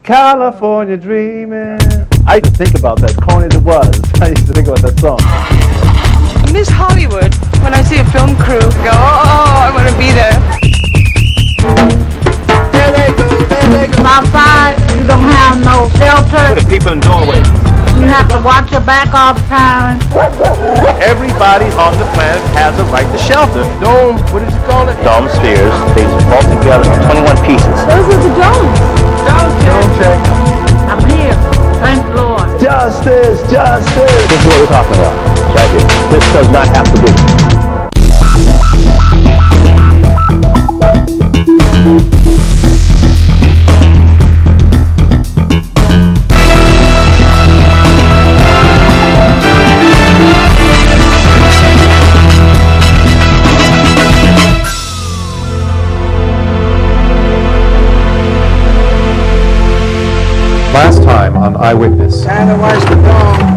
California dreaming. I used to think about that, corny as it was. I used to think about that song. I miss Hollywood. When I see a film crew, I go, oh, I want to be there. There they go, there they go. Outside, you don't have no shelter. The people in doorways. You have to watch your back all the time. Everybody on the planet has a right to shelter. Dome, what did you call it? Dome spheres. They fall together in 21 pieces. Those are the domes. Dome check. I'm here. Thank the Lord. Justice, justice. This is what we're talking about. Right here. This does not have to be. Last time on Eyewitness,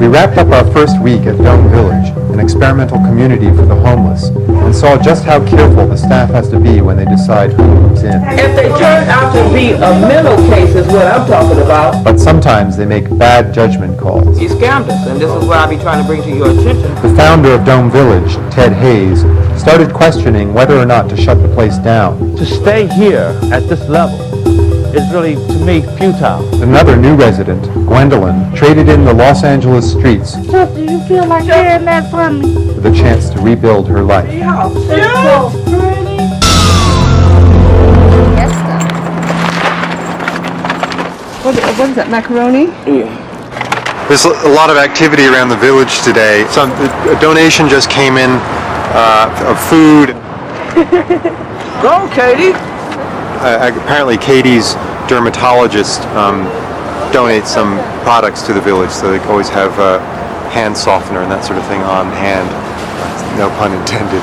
we wrapped up our first week at Dome Village, an experimental community for the homeless, and saw just how careful the staff has to be when they decide who moves in. If they turn out to be a mental case is what I'm talking about. But sometimes they make bad judgment calls. You scammed us, and this is what I'll be trying to bring to your attention. The founder of Dome Village, Ted Hayes, started questioning whether or not to shut the place down. To stay here at this level is really, to me, futile. Another new resident, Gwendolyn, traded in the Los Angeles streets So do you feel like hearing that from me? for the chance to rebuild her life. It's so pretty. What is that, macaroni? There's a lot of activity around the village today. A donation just came in of food. Go, Katie. Apparently Katie's dermatologist donates some products to the village, so they always have hand softener and that sort of thing on hand. No pun intended.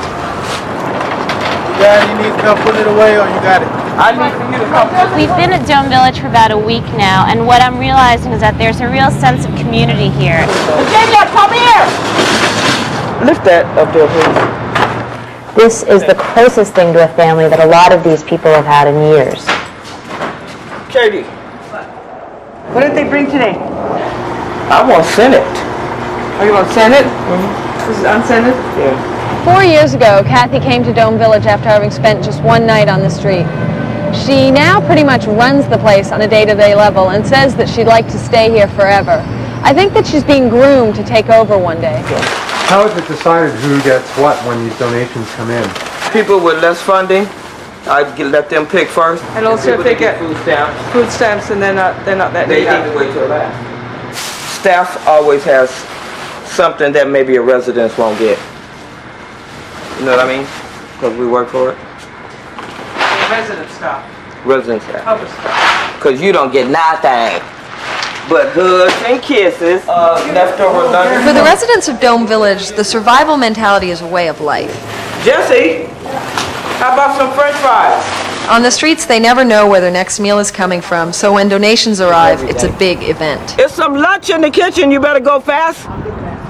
You need to come put it away, or you got it? I need for you to come. We've been at Dome Village for about a week now, and what I'm realizing is that there's a real sense of community here. Virginia, come here. Lift that up there, please. This is the closest thing to a family that a lot of these people have had in years. Katie. What did they bring today? I want Senate. Oh, you want Senate? This is unscented? Yeah. 4 years ago, Kathy came to Dome Village after having spent just one night on the street. She now pretty much runs the place on a day-to-day level and says that she'd like to stay here forever. I think that she's being groomed to take over one day. How is it decided who gets what when these donations come in? People with less funding, I'd let them pick first. And also if they get food stamps, and they're not that they big. need to wait till last. Staff always has something that maybe a residence won't get. You know what I mean? Because we work for it. Resident stuff. Resident staff. Public stuff. Because you don't get nothing but hugs and kisses, leftover lunch. For the residents of Dome Village, the survival mentality is a way of life. Jesse, how about some french fries? On the streets, they never know where their next meal is coming from, so when donations arrive, it's a big event. There's some lunch in the kitchen. You better go fast.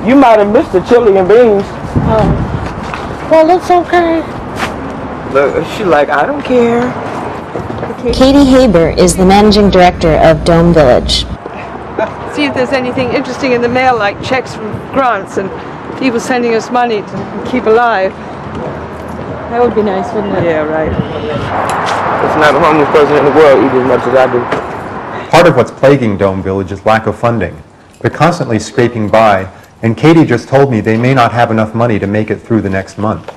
You might have missed the chili and beans. Well, it's okay. Look, she's like, I don't care. Katie Haber is the managing director of Dome Village. See if there's anything interesting in the mail, like checks from grants and people sending us money to keep alive. That would be nice, wouldn't it? Yeah, right. There's not a homeless person in the world eat as much as I do. Part of what's plaguing Dome Village is lack of funding. They're constantly scraping by, and Katie just told me they may not have enough money to make it through the next month.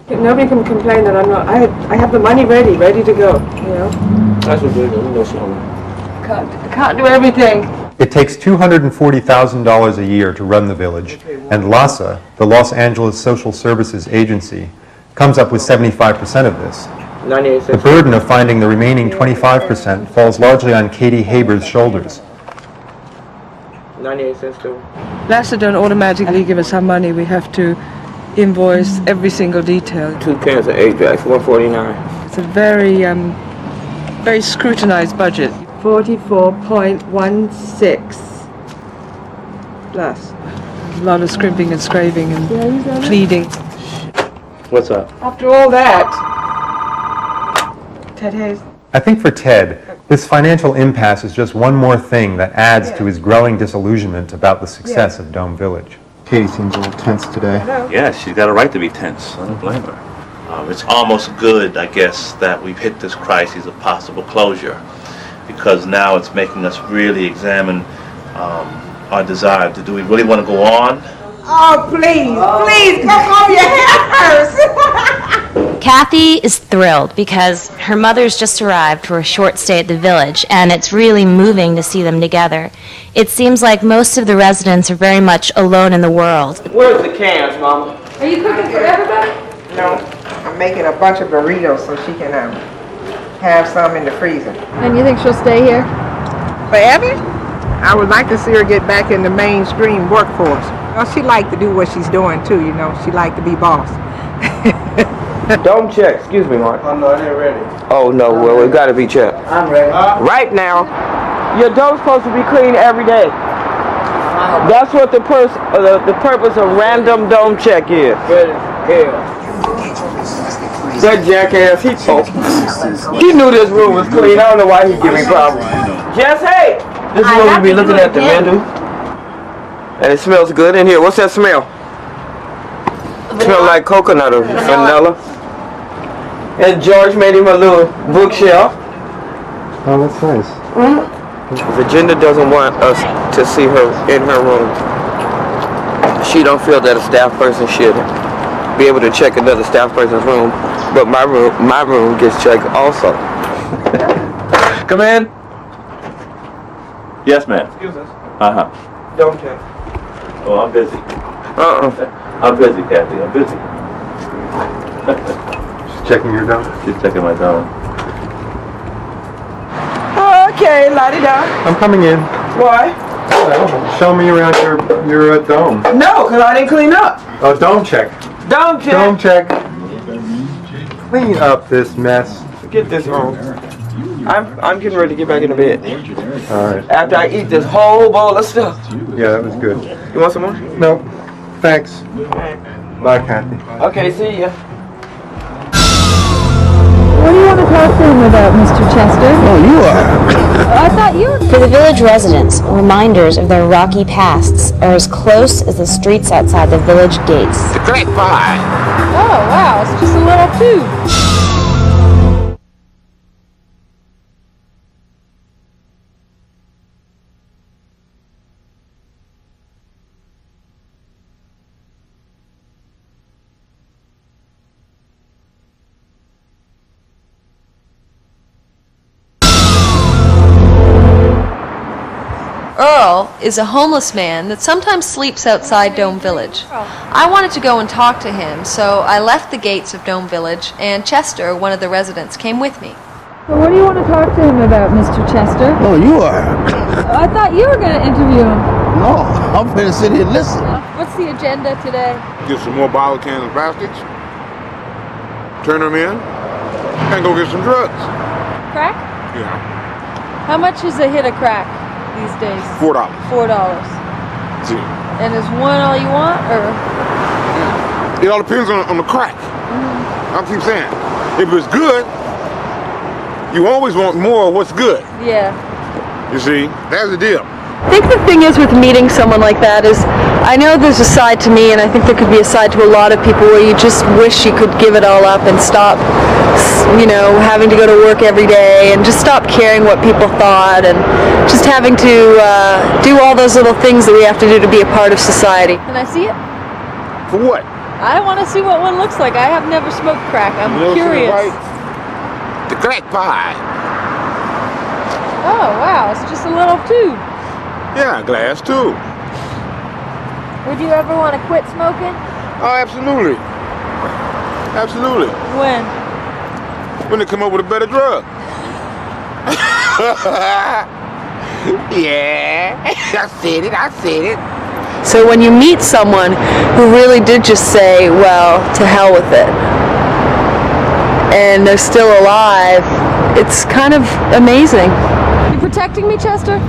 Nobody can complain that I'm not. I have the money ready to go. You know. That's what we do. We know something. Can't do everything. It takes $240,000 a year to run the village, and LASA, the Los Angeles Social Services Agency, comes up with 75% of this. 98 cents. The burden of finding the remaining 25% falls largely on Katie Haber's shoulders. 98 cents too. LASA don't automatically give us our money. We have to invoice every single detail. 2 cans of Ajax, $149. It's a very, very scrutinized budget. 44.16 plus. A lot of scrimping and scraping and pleading. What's up? After all that, Ted Hayes, I think for Ted, this financial impasse is just one more thing that adds to his growing disillusionment about the success of Dome Village. Katie seems a little tense today. Yeah, she's got a right to be tense. I don't blame her. It's almost good, I guess, that we've hit this crisis of possible closure, because now it's making us really examine our desire. Do we really want to go on? Oh, please, go home, your hair hurts. Kathy is thrilled because her mother's just arrived for a short stay at the village, and it's really moving to see them together. It seems like most of the residents are very much alone in the world. Where's the cans, Mama? Are you cooking for everybody? No, I'm making a bunch of burritos so she can have some in the freezer. And you think she'll stay here? Forever? I would like to see her get back in the mainstream workforce. Well, she like to do what she's doing too, you know. She like to be boss. Dome check. Excuse me, Mark. Oh, no, it ain't ready. Oh, no. Well, it got to be checked. I'm ready. Right now, your dome's supposed to be clean every day. That's what the purpose of random dome check is. That jackass, he knew this room was clean. I don't know why he giving me problems. Jess, hey! This is what we be looking at the menu. And it smells good in here. What's that smell? It smells like coconut or vanilla. And George made him a little bookshelf. Oh, that's nice. Virginia doesn't want us to see her in her room. She don't feel that a staff person should be able to check another staff person's room, but my room gets checked also. Come in. Yes, ma'am. Excuse us. Uh-huh. Don't check. Oh, I'm busy. I'm busy, Kathy. I'm busy. Checking your dome? She's checking my dome. Okay, la-di-da. I'm coming in. Why? Show me around your dome. No, because I didn't clean up. Oh, dome check. Dome check. Dome check. Clean up this mess. Get this home. I'm getting ready to get back in the bed. All right. After I eat this whole bowl of stuff. Yeah, that was good. You want some more? Nope. Thanks. Bye, Kathy. Okay, see ya. What do you want to talk to him about, Mr. Chester? Oh, you are. I thought you were... For the village residents, reminders of their rocky pasts are as close as the streets outside the village gates. The crack pie. Oh, wow, it's just a little tube. Earl is a homeless man that sometimes sleeps outside Dome Village. I wanted to go and talk to him, so I left the gates of Dome Village, and Chester, one of the residents, came with me. Well, what do you want to talk to him about, Mr. Chester? Oh, you are. I thought you were going to interview him. No, I'm going to sit here and listen. What's the agenda today? Get some more bottle cans and plastics, turn them in, and go get some drugs. Crack? Yeah. How much is a hit of crack these days? $4. $4. See. And is one all you want, or? It all depends on the crack. I keep saying, if it's good, you always want more of what's good. Yeah. You see, that's the deal. I think the thing is with meeting someone like that is, I know there's a side to me, and I think there could be a side to a lot of people where you just wish you could give it all up and stop, you know, having to go to work every day and just stop caring what people thought and just having to do all those little things that we have to do to be a part of society. Can I see it? For what? I want to see what one looks like. I have never smoked crack. I'm curious. The crack pie. Oh, wow. It's just a little tube. Yeah, glass too. Would you ever want to quit smoking? Oh, absolutely. Absolutely. When? When they come up with a better drug. Yeah, I said it. So when you meet someone who really did just say, well, to hell with it, and they're still alive, it's kind of amazing. You protecting me, Chester?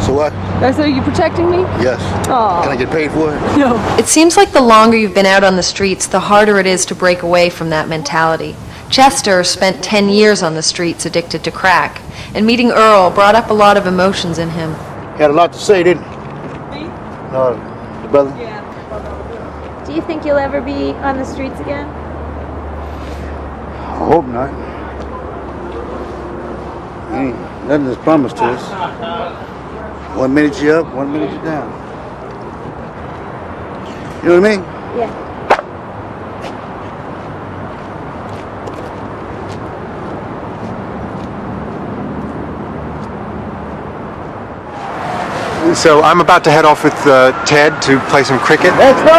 So what? I said, are you protecting me? Yes. Aw. Can I get paid for it? No. It seems like the longer you've been out on the streets, the harder it is to break away from that mentality. Chester spent 10 years on the streets addicted to crack, and meeting Earl brought up a lot of emotions in him. He had a lot to say, didn't he? Me? No, the brother? Yeah. Do you think you'll ever be on the streets again? I hope not. Ain't nothing is promised to us. 1 minute you're up, 1 minute you're down. You know what I mean? Yeah. So I'm about to head off with Ted to play some cricket. Let's go!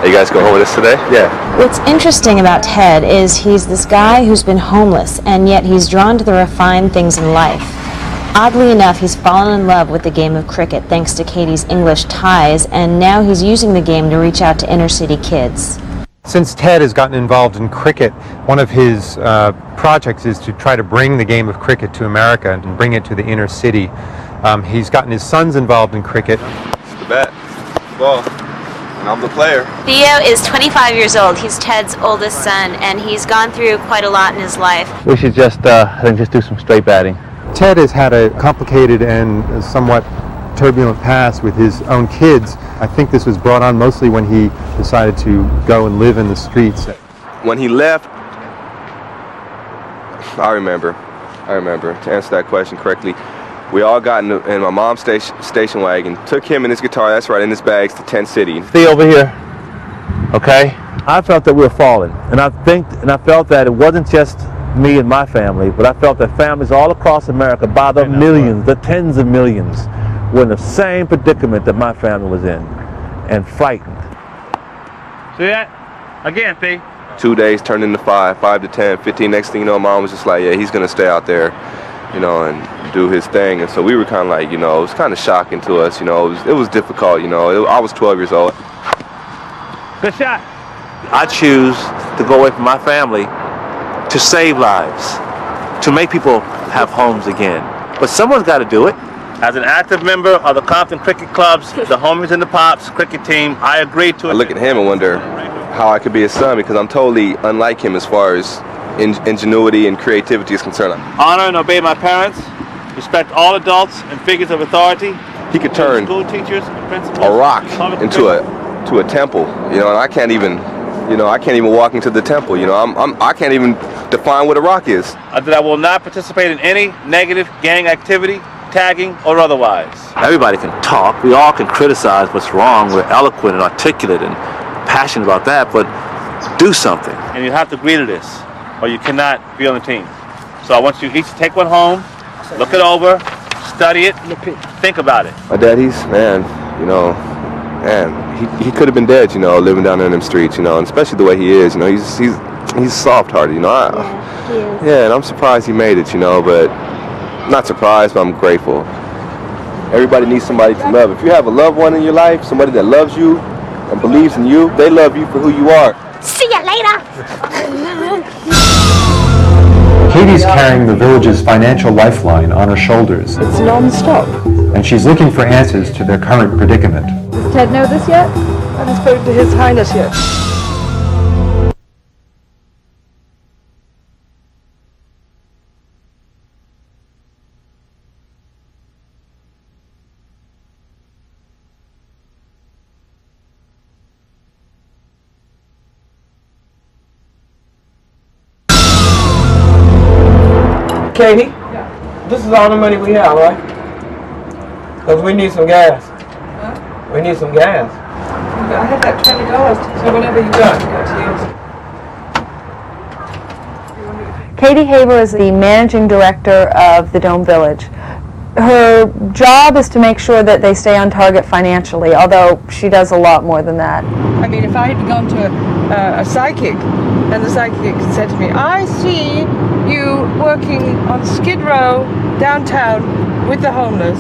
Are you guys going home with us today? Yeah. What's interesting about Ted is he's this guy who's been homeless, and yet he's drawn to the refined things in life. Oddly enough, he's fallen in love with the game of cricket thanks to Katie's English ties, and now he's using the game to reach out to inner city kids. Since Ted has gotten involved in cricket, one of his projects is to try to bring the game of cricket to America and bring it to the inner city. He's gotten his sons involved in cricket. It's the bat, the ball, and I'm the player. Theo is 25 years old. He's Ted's oldest son, and he's gone through quite a lot in his life. We should just do some straight batting. Ted has had a complicated and somewhat turbulent past with his own kids. I think this was brought on mostly when he decided to go and live in the streets. When he left, I remember, to answer that question correctly, we all got in my mom's station wagon, took him and his guitar, that's right, in his bags to Tent City. Stay over here, okay? I felt that we were falling, and I felt that it wasn't just me and my family, but I felt that families all across America, by the millions, the tens of millions, were in the same predicament that my family was in, and frightened. See that? Again, P. 2 days turned into 5 to 10, 15. Next thing you know, Mom was just like, yeah, he's gonna stay out there, you know, and do his thing. And so we were kind of like, you know, it was kind of shocking to us, you know, it was difficult, you know. I was 12 years old. Good shot. I choose to go away from my family to save lives, to make people have homes again. But someone's got to do it. As an active member of the Compton Cricket Club's, the Homies and the Pops cricket team, I agreed to it. I look at him and wonder how I could be his son, because I'm totally unlike him as far as ingenuity and creativity is concerned. Honor and obey my parents, respect all adults and figures of authority. He could turn school teachers and principals, a rock into a temple, you know, and I can't even walk into the temple, you know. I can't even define what a rock is. That I will not participate in any negative gang activity, tagging or otherwise. Everybody can talk. We all can criticize what's wrong. We're eloquent and articulate and passionate about that, but do something. And you have to agree to this, or you cannot be on the team. So I want you each to take one home, look it over, study it, think about it. My dad, he could have been dead, you know, living down there in them streets, you know, and especially the way he is, you know, he's soft-hearted, you know. Yeah, he is. Yeah, and I'm surprised he made it, you know, but not surprised, but I'm grateful. Everybody needs somebody to love. If you have a loved one in your life, somebody that loves you and believes in you, they love you for who you are. See ya later! Katie's carrying the village's financial lifeline on her shoulders. It's non-stop. And she's looking for answers to their current predicament. Does Ted know this yet? I haven't spoken to His Highness yet. Katie, this is all the money we have, right? Because we need some gas. Huh? We need some gas. I had that $20, so whatever you got to use. Katie Haber is the managing director of the Dome Village. Her job is to make sure that they stay on target financially, although she does a lot more than that. I mean, if I had gone to a psychic, and the psychic said to me, I see you working on Skid Row downtown with the homeless,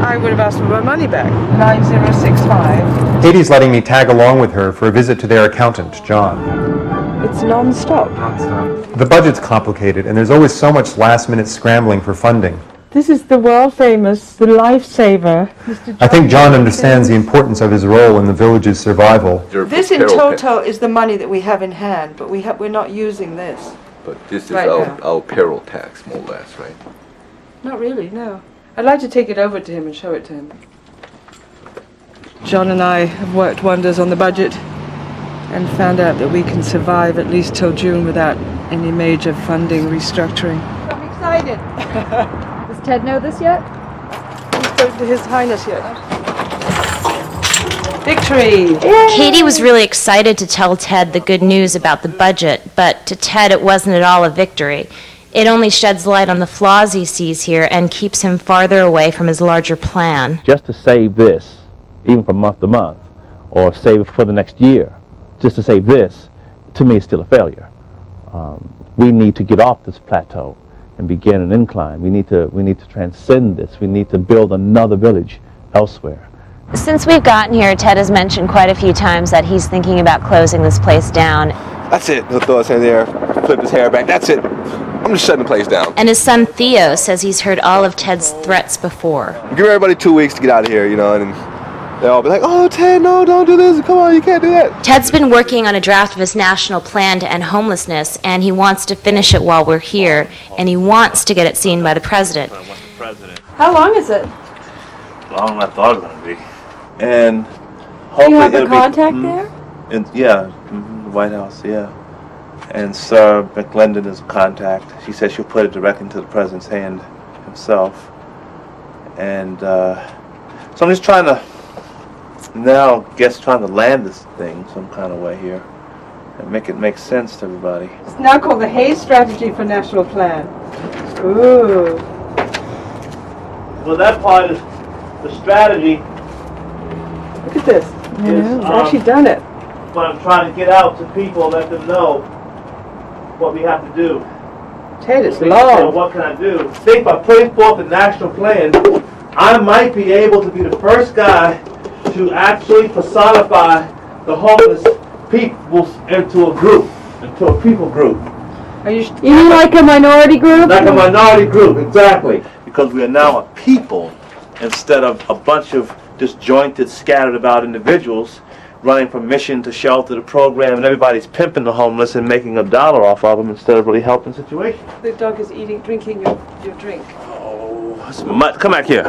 I would have asked for my money back. 9065. Katie's letting me tag along with her for a visit to their accountant, John. It's non-stop. The budget's complicated, and there's always so much last-minute scrambling for funding. This is the world famous, the lifesaver, Mr. John. I think John understands the importance of his role in the village's survival. This in total is the money that we have in hand, but we're not using this. But this is Right our payroll tax, more or less, right? Not really, no. I'd like to take it over to him and show it to him. John and I have worked wonders on the budget and found out that we can survive at least till June without any major funding restructuring. I'm excited. Does Ted know this yet? He's spoken to His Highness yet. Victory! Katie was really excited to tell Ted the good news about the budget, but to Ted it wasn't at all a victory. It only sheds light on the flaws he sees here and keeps him farther away from his larger plan. Just to save this, even from month to month, or save it for the next year, just to save this, to me is still a failure. We need to get off this plateau and begin an incline. We need to transcend this. We need to build another village elsewhere. Since we've gotten here, Ted has mentioned quite a few times that he's thinking about closing this place down. That's it. He'll throw his hand there, flip his hair back. That's it. I'm just shutting the place down. And his son Theo says he's heard all of Ted's threats before. Give everybody 2 weeks to get out of here, you know, and they'll all be like, oh, Ted, no, don't do this. Come on, you can't do that. Ted's been working on a draft of his national plan to end homelessness, and he wants to finish it while we're here, and he wants to get it seen by the president. How long is it? Longer than I thought it was going to be. And Do hopefully you have a it'll contact be, there? Yeah, the White House, yeah. And Sarah McClendon is a contact. She said she'll put it directly into the president's hand himself. And so I'm just trying to land this thing some kind of way here and make it make sense to everybody. It's now called the Hayes Strategy for National Plan. Ooh. Well, that part is the strategy. Look at this. It's actually done it. But I'm trying to get out to people, let them know what we have to do. Ted, it's long. What can I do? I think by putting forth a national plan, I might be able to be the first guy to actually personify the homeless people into a group, into a people group. You mean like a minority group? Like a minority group, exactly. Because we are now a people instead of a bunch of disjointed, scattered about individuals running from mission to shelter to program, and everybody's pimping the homeless and making $1 off of them instead of really helping the situation. The dog is drinking your drink. Oh, come back here.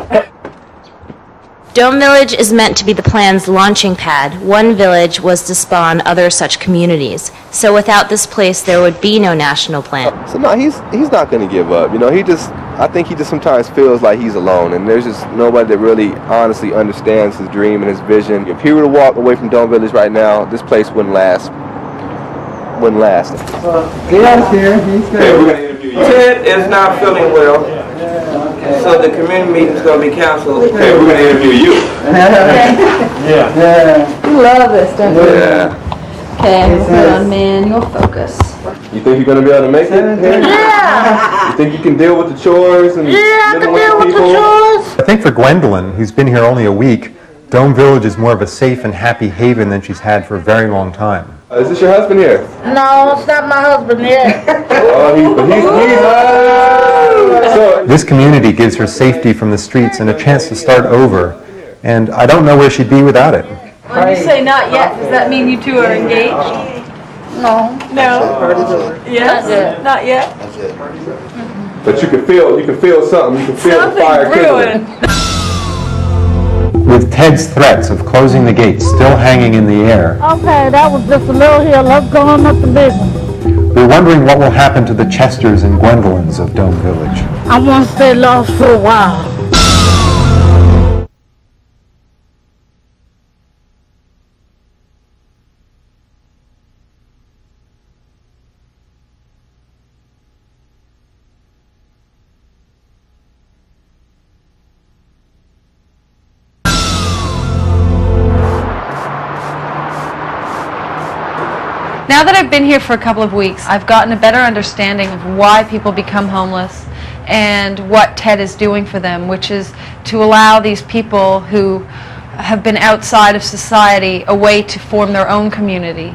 Dome Village is meant to be the plan's launching pad. One village was to spawn other such communities. So without this place, there would be no national plan. So no, he's not going to give up. You know, I think he just sometimes feels like he's alone, and there's just nobody that really honestly understands his dream and his vision. If he were to walk away from Dome Village right now, this place wouldn't last. Yes, here. He's good. Hey, we're going to interview you. Ted is not feeling well, so the community meeting's going to be canceled. Hey, we're going to interview you. Yeah. You love this, don't you? Yeah. Okay, I'm gonna put on manual focus. You think you're going to be able to make it? Yeah. You think you can deal with the chores and living with the people? I think for Gwendolyn, who's been here only a week, Dome Village is more of a safe and happy haven than she's had for a very long time. Is this your husband here? No, it's not my husband yet. So This community gives her safety from the streets and a chance to start over, and I don't know where she'd be without it. When you say not yet, does that mean you two are engaged? No. No. Yes? Not yet? But you can feel something. You can feel the fire kindling. With Ted's threats of closing the gates still hanging in the air, Okay, that was just a little hill. Let's go on up the big one. we're wondering what will happen to the Chesters and Gwendolyns of Dome Village. I want to stay lost for a while. Now that I've been here for a couple of weeks, I've gotten a better understanding of why people become homeless and what Ted is doing for them, which is to allow these people who have been outside of society a way to form their own community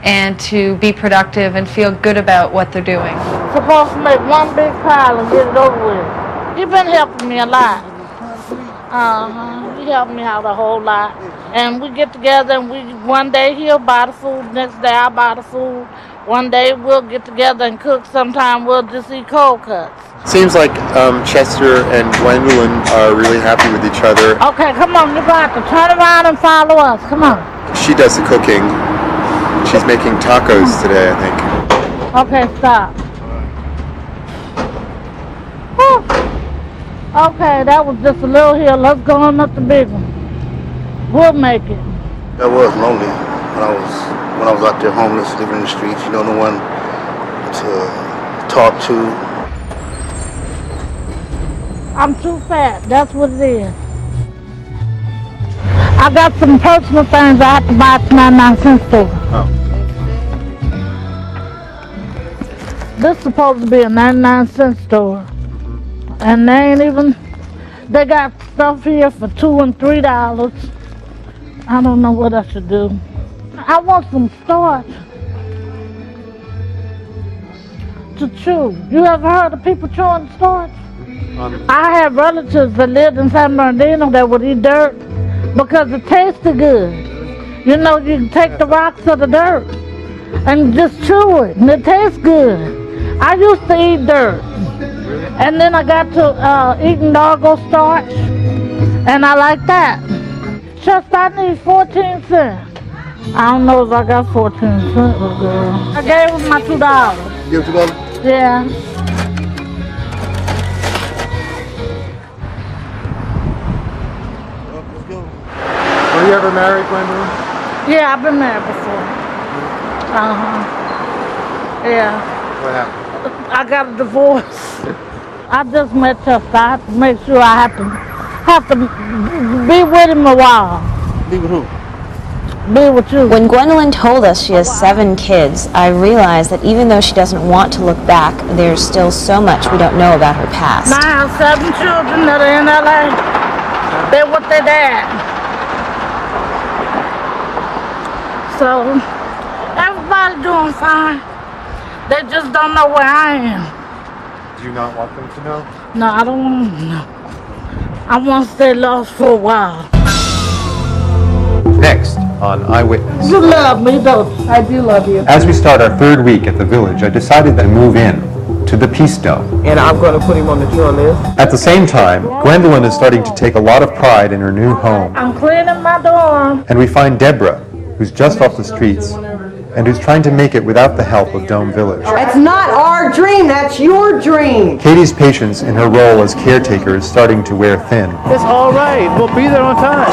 and to be productive and feel good about what they're doing. Supposed to make one big pile and get it over with. You've been helping me a lot. He helped me out a whole lot. And we get together and one day he'll buy the food, next day I'll buy the food. One day we'll get together and cook. Sometime we'll just eat cold cuts. Seems like Chester and Gwendolyn are really happy with each other. Okay, come on, you're going to have to turn around and follow us. Come on. She does the cooking. She's making tacos today, I think. Okay, stop. Whew. Okay, that was just a little hill. Let's go on up the big one. We'll make it. That was lonely when I was out there homeless, living in the streets. You know, no one to talk to. I'm too fat. That's what it is. I got some personal things I have to buy at the 99-cent store. Oh. This is supposed to be a 99-cent store. And they got stuff here for $2 and $3. I don't know what I should do. I want some starch to chew. You ever heard of people chewing starch? I have relatives that lived in San Bernardino that would eat dirt because it tasted good. You know, you can take the rocks of the dirt and just chew it, and it tastes good. I used to eat dirt, and then I got to eating doggo starch, and I like that. Just I need 14 cents. I don't know if I got 14 cents, girl. I gave him my $2. You give $2? Yeah. Were you ever married, Gwendolyn? Yeah, I've been married before. Yeah. What happened? I got a divorce. I just met Chester. I have to make sure I have to be with him a while. Be with who? Be with you. When Gwendolyn told us she has 7 kids, I realized that even though she doesn't want to look back, there's still so much we don't know about her past. Now I have 7 children that are in LA. They're with their dad. So, everybody doing fine. They just don't know where I am. Do you not want them to know? No, I don't want them to know. I want to stay lost for a while. Next on Eyewitness. You love me, don't you? I do love you. As we start our 3rd week at the village, I decided to move in to the Peace Dome. And I'm going to put him on the tour list. At the same time, Gwendolyn is starting to take a lot of pride in her new home. I'm cleaning my dorm. And we find Deborah, who's just off the streets, and who's trying to make it without the help of Dome Village. It's not our dream, that's your dream. Katie's patience in her role as caretaker is starting to wear thin. It's all right. We'll be there on time.